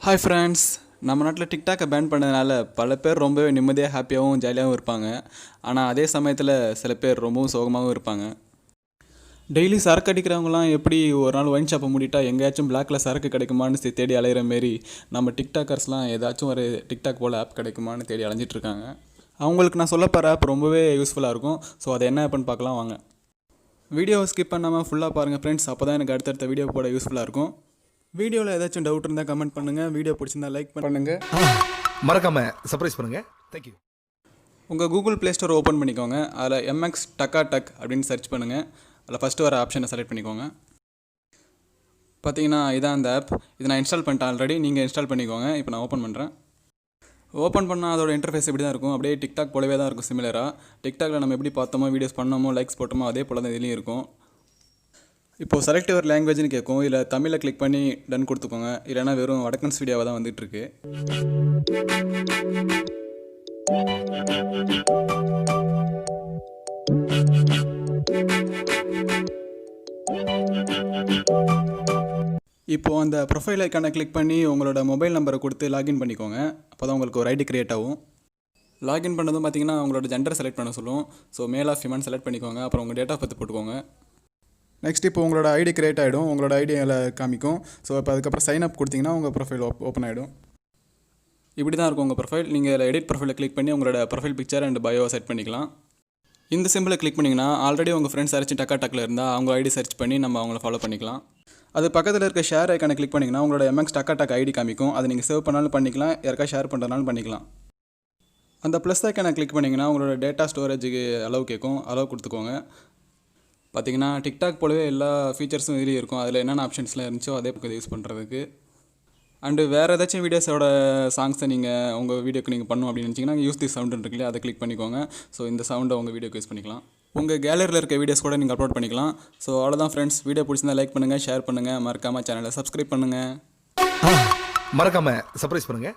Hi friends, நம்ம நாட்டில் டிக்டாக்கை pan பண்ணதுனால பல பேர் ரொம்பவே நிம்மதியாக ஹாப்பியாகவும் ஜாலியாகவும் இருப்பாங்க. ஆனால் அதே சமயத்தில் சில பேர் ரொம்பவும் சோகமாகவும் இருப்பாங்க. டெய்லி சரக்கு அடிக்கிறவங்களாம் எப்படி ஒரு நாள் ஒயின் ஷாப்பை மூடிட்டா எங்கேயாச்சும் பிளாக்ல சரக்கு கிடைக்குமான்னு தேடி அலையிற மாரி நம்ம டிக்டாக்கர்ஸ்லாம் ஏதாச்சும் ஒரு டிக்டாக் போல் ஆப் கிடைக்குமான்னு தேடி அலைஞ்சிட்டு இருக்காங்க. அவங்களுக்கு நான் சொல்ல போகிற ஆப் ரொம்பவே யூஸ்ஃபுல்லாக இருக்கும். ஸோ அது என்ன ஆப்னு பார்க்கலாம் வாங்க. வீடியோவை ஸ்கிப் பண்ணாமல் ஃபுல்லாக பாருங்கள் ஃப்ரெண்ட்ஸ், அப்போ தான் எனக்கு அடுத்தடுத்த வீடியோ போட யூஸ்ஃபுல்லாக இருக்கும். வீடியோவில் ஏதாச்சும் டவுட் இருந்தால் கமெண்ட் பண்ணுங்கள். வீடியோ பிடிச்சிருந்தா லைக் பண்ணுங்கள், மறக்காமல் சர்ப்ரைஸ் பண்ணுங்கள். தேங்க்யூ. உங்கள் கூகுள் ப்ளே ஸ்டோர் ஓப்பன் பண்ணிக்கோங்க. அதில் TakaTak அப்படின்னு சர்ச் பண்ணுங்கள். அதில் ஃபஸ்ட்டு வர ஆப்ஷனை செலக்ட் பண்ணிக்கோங்க. பார்த்தீங்கன்னா இதான் அந்த ஆப். இது நான் இன்ஸ்டால் பண்ணிட்டேன் ஆல்ரெடி. நீங்கள் இன்ஸ்டால் பண்ணிக்கோங்க. இப்போ நான் ஓப்பன் பண்ணுறேன். ஓப்பன் பண்ணால் அதோட இன்டர்ஃபேஸ் இப்படி தான் இருக்கும். அப்படியே டிக்டாக் போலவே தான் இருக்கும். சிமிலராக டிக்டாக்ல நம்ம எப்படி பார்த்தோமோ, வீடியோஸ் பண்ணோமோ, லைக்ஸ் போட்டோமோ, அதே போல் தான் இதுலேயும் இருக்கும். இப்போது செலக்ட் ஒரு லாங்குவேஜ்னு கேட்கும். இல்லை தமிழில் கிளிக் பண்ணி டன் கொடுத்துக்கோங்க. இல்லைனா வெறும் வடக்கன்ஸ் வீடியோவாக தான் வந்துட்டுருக்கு. இப்போது அந்த ப்ரொஃபைல் ஐக்கானை கிளிக் பண்ணி உங்களோட மொபைல் நம்பரை கொடுத்து லாகின் பண்ணிக்கோங்க. அப்போ தான் உங்களுக்கு ஒரு ஐடி கிரியேட் ஆகும். லாகின் பண்ணதும் பார்த்தீங்கன்னா உங்களோட ஜெண்டர் செலக்ட் பண்ண சொல்லும். So male of female select பண்ணிக்கோங்க. அப்புறம் உங்கள் டேட் ஆஃப் பர்த் போட்டுக்கோங்க. நெக்ஸ்ட் இப்போ உங்களோட ஐடி கிரியேட் ஆகிடும். உங்களோட ஐடியில் காமிக்கும். ஸோ இப்போ அதுக்கப்புறம் சைன் அப் கொடுத்தீங்கன்னா உங்கள் ப்ரொஃபைல் ஓப்பன் ஆகிடும். இப்படி தான் இருக்கும் உங்கள் ப்ரொஃபைல். நீங்கள் எடிட் ப்ரொஃபைலை கிளிக் பண்ணி உங்களோட profile picture and bio set பண்ணிக்கலாம். இந்த சிம்பிளை கிளிக் பண்ணிங்கன்னா ஆல்ரெடி உங்கள் ஃப்ரெண்ட்ஸ் சர்ச் TakaTakல இருந்தால் அவங்க ஐடி சர்ச் பண்ணி நம்ம அவங்கள ஃபாலோ பண்ணிக்கலாம். அது பக்கத்தில் இருக்க ஷேர் ஐக்கானை கிளிக் பண்ணிங்கன்னா உங்களோட TakaTak ஐடி காமிக்கும். அதை நீங்கள் சேவ் பண்ணாலும் பண்ணிக்கலாம், யாருக்கா ஷேர் பண்ணுறதுனாலும் பண்ணிக்கலாம். அந்த ப்ளஸ் ஐக்கானை கிளிக் பண்ணிங்கன்னா உங்களோட டேட்டா ஸ்டோரேஜுக்கு அளவு கேட்கும். அளவு கொடுத்துக்கோங்க. பார்த்தீங்கன்னா டிக்டாக் போலவே எல்லா ஃபீச்சர்ஸும் இதுலேயும் இருக்கும். அதில் என்னென்ன ஆப்ஷன்ஸ்லாம் இருந்துச்சோ அதே பக்கம் யூஸ் பண்ணுறதுக்கு. அண்டு வேறு ஏதாச்சும் வீடியோஸோட சாங்ஸை நீங்கள் உங்கள் வீடியோக்கு நீங்கள் பண்ணணும் அப்படின்னு நினச்சிங்கன்னா யூஸ் தி சவுண்ட் இருக்குல்லையா, அதை கிளிக் பண்ணிக்கோங்க. ஸோ இந்த சவுண்டை உங்கள் வீடியோக்கு யூஸ் பண்ணிக்கலாம். உங்கள் கேலரியில் இருக்க வீடியோஸ் கூட நீங்கள் அப்லோட் பண்ணிக்கலாம். ஸோ அவ்வளோதான் ஃப்ரெண்ட்ஸ். வீடியோ பிடிச்சிருந்தா லைக் பண்ணுங்கள், ஷேர் பண்ணுங்கள், மறக்காமல் சேனலை சப்ஸ்கிரைப் பண்ணுங்கள். மறக்காமல் சர்ப்ரைஸ் பண்ணுங்கள்.